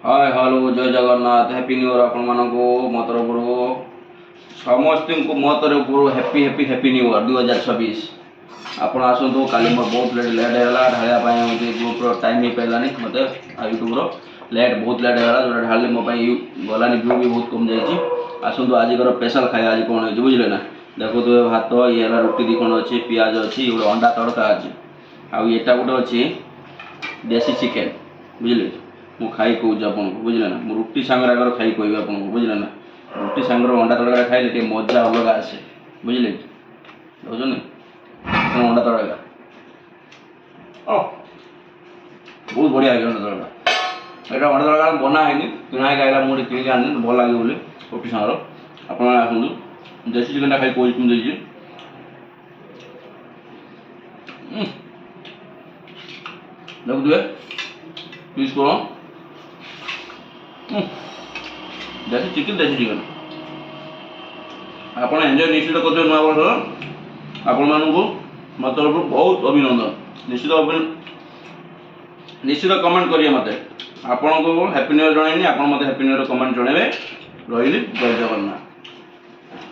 Hi hello जय Jagannath happy new year आपण मानको मो तरफरु समस्त को मो तरफरु happy happy happy new year 2026। आपण आसतु काली मोर बहुत लेट है ढालिया ग्रुप टाइम नहीं पारानी मत यूट्यूब लेट बहुत लेट है जो ढाली मो गलानी व्यू भी बहुत कम जाइए। आसतु आज स्पेशल खाया आज कौन हो बुझे ना देखो तो भात ये रुटी दी कौन अच्छे पियाज अच्छी गोटे अंडा तड़का अच्छे आउ यहाँ गोटे अच्छे देसी चिकेन बुझे मु खाई कौच आपको बुझे ना मु रुटी सांगे आगर खाई कह आपको बुझे ना रुटी सांगे अंडा तड़का खाइले मजा अलग आसे बुझे बुझुन अंडा तड़का बहुत बढ़िया है अंडा तड़का यहाँ अंडा तड़का बना है किଣା खाइला मुझे किणी आनी भल लगे बोली रुटी सांगर आप देसी चिकेन खाई कौच देखिए देखुए पीस करो देसी चिकेन आप एंजॉय निश्चित करते नुआ वर्ष आपण मानू मो तरफ बहुत अभिनंदन निश्चित कमेंट करिए मत आपन को हैप्पी न्यू ईयर जन आप मत हैप्पी न्यू ईयर कमेंट जनइबे रही जय जगन्नाथ।